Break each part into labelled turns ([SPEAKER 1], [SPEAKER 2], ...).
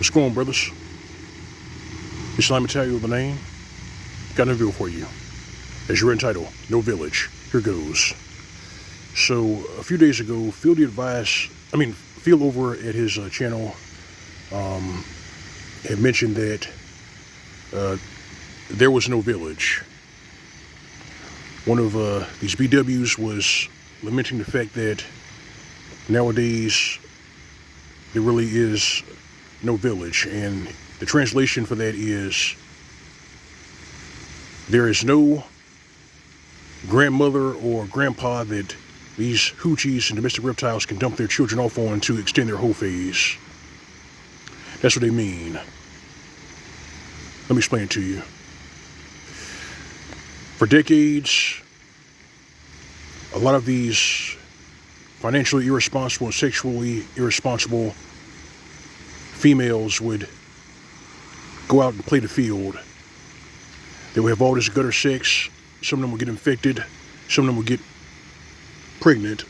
[SPEAKER 1] What's going on, brothers? It's Mgtow, the name. Got a video for you. As you're entitled, No Village. Here goes. So, a few days ago, Phil over at his channel had mentioned that there was no village. One of these BWs was lamenting the fact that nowadays there really is no village, and the translation for that is there is no grandmother or grandpa that these hoochies and domestic reptiles can dump their children off on to extend their whole phase. That's what they mean. Let me explain it to you. For decades, a lot of these financially irresponsible and sexually irresponsible females would go out and play the field. They would have all this gutter sex. Some of them would get infected. Some of them would get pregnant.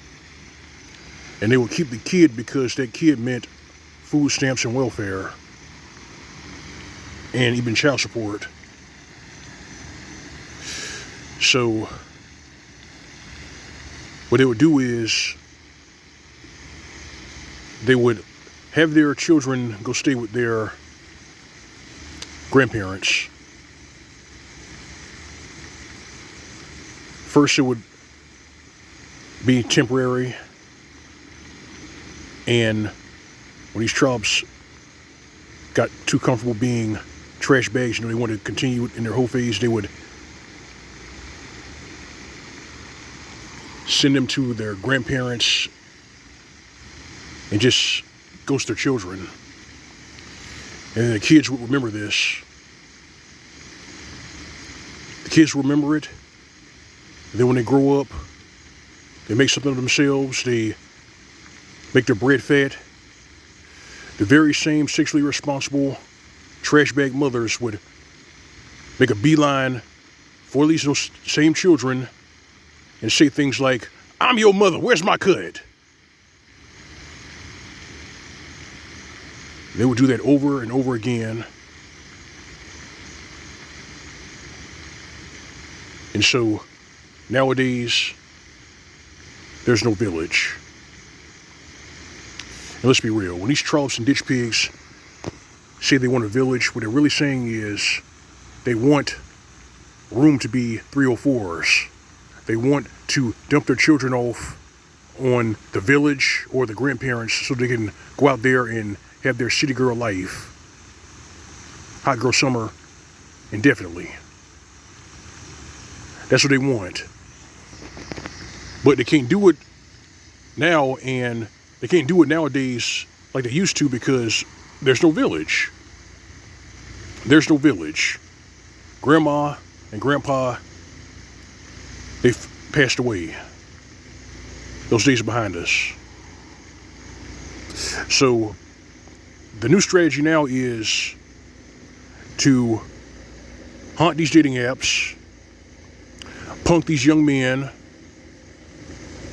[SPEAKER 1] And they would keep the kid because that kid meant food stamps and welfare. And even child support. So what they would do is they would have their children go stay with their grandparents. First it would be temporary, and when these tribes got too comfortable being trash bags, they wanted to continue in their whole phase, they would send them to their grandparents and just ghost their children. And the kids would remember this. The kids remember it. Then when they grow up, they make something of themselves. They make their bread fat. The very same sexually responsible trash bag mothers would make a beeline for at least those same children and say things like, "I'm your mother, where's my cut?" They would do that over and over again. And so nowadays, there's no village. And let's be real, when these troughs and ditch pigs say they want a village, what they're really saying is they want room to be 304s. They want to dump their children off on the village or the grandparents so they can go out there and have their city girl life. Hot girl summer indefinitely. That's what they want. But they can't do it now, and they can't do it nowadays like they used to because there's no village. There's no village. Grandma and grandpa, they've passed away. Those days are behind us. So the new strategy now is to haunt these dating apps, punk these young men,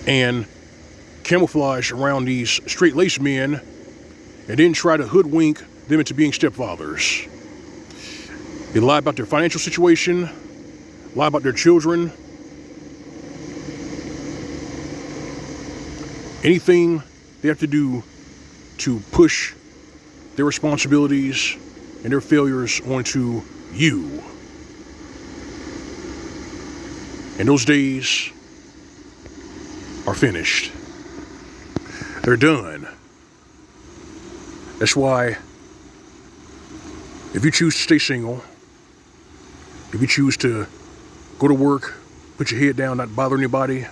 [SPEAKER 1] and camouflage around these straight-laced men, and then try to hoodwink them into being stepfathers. They lie about their financial situation, lie about their children. Anything they have to do to push their responsibilities and their failures onto you. And those days are finished. They're done. That's why if you choose to stay single, if you choose to go to work, put your head down, not bother anybody,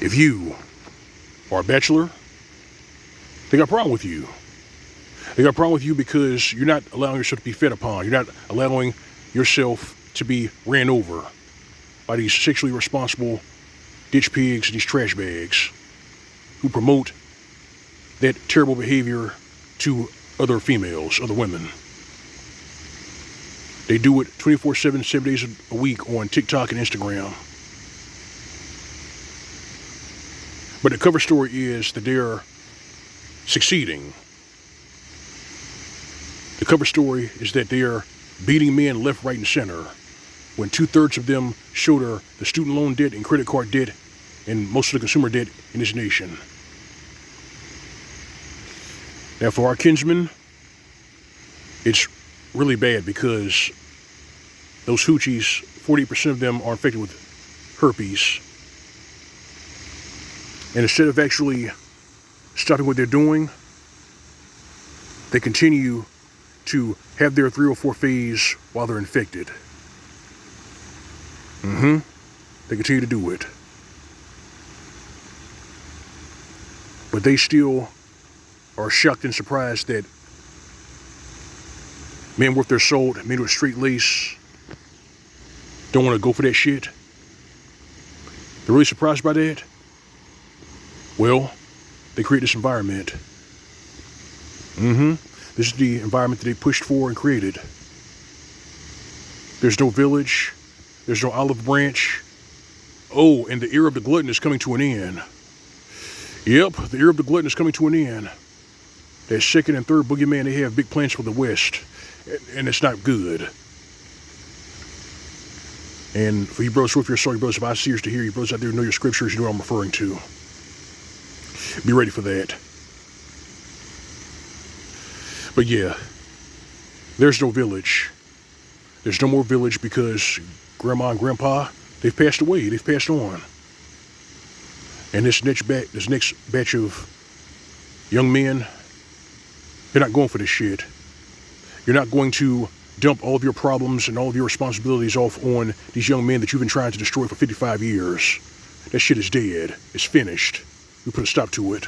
[SPEAKER 1] if you are a bachelor, they got a problem with you. They got a problem with you because you're not allowing yourself to be fed upon. You're not allowing yourself to be ran over by these sexually responsible ditch pigs and these trash bags who promote that terrible behavior to other females, other women. They do it 24/7, 7 days a week on TikTok and Instagram. But the cover story is that they're succeeding. The cover story is that they are beating men left, right, and center, when 2/3 of them shoulder the student loan debt and credit card debt and most of the consumer debt in this nation. Now, for our kinsmen, it's really bad because those hoochies, 40% of them are infected with herpes. And instead of actually stopping what they're doing, they continue to have their 304 phase while they're infected. They continue to do it. But they still are shocked and surprised that men worth their salt, men with straight lace, don't want to go for that shit. They're really surprised by that. Well, they create this environment. This is the environment that they pushed for and created. There's no village. There's no olive branch. Oh, and the era of the glutton is coming to an end. Yep, the era of the glutton is coming to an end. That second and third boogeyman, they have big plans for the West. And it's not good. And for you brothers, if you're sorry, brothers, if I see yours to hear you, brothers out there who know your scriptures, you know what I'm referring to. Be ready for that. But yeah, there's no village. There's no more village because grandma and grandpa, they've passed away. They've passed on. And this next batch of young men, they're not going for this shit. You're not going to dump all of your problems and all of your responsibilities off on these young men that you've been trying to destroy for 55 years. That shit is dead. It's finished. We put a stop to it.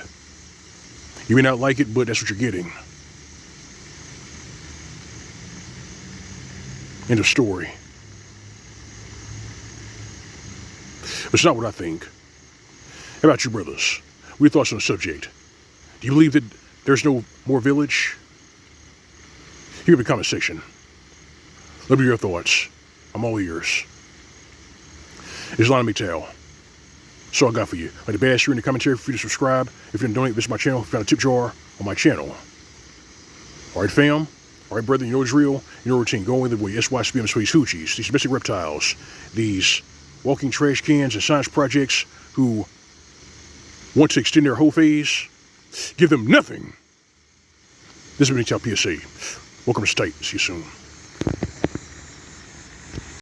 [SPEAKER 1] You may not like it, but that's what you're getting. End of story. But it's not what I think. How about you, brothers? What are your thoughts on the subject? Do you believe that there's no more village? Here in the comment section. Let me hear your thoughts. I'm all ears. It's L.O.M. Mgtow. That's all I got for you. Like the bash here in the commentary for you to subscribe. If you didn't donate, visit my channel. If you got a tip jar on my channel. Alright, fam. Alright, brother, you know it's real. You know routine. Go the way. SYSBM space hoochies. These domestic reptiles. These walking trash cans and science projects who want to extend their whole phase. Give them nothing. This is Mgtow PSA. Welcome to State. See you soon.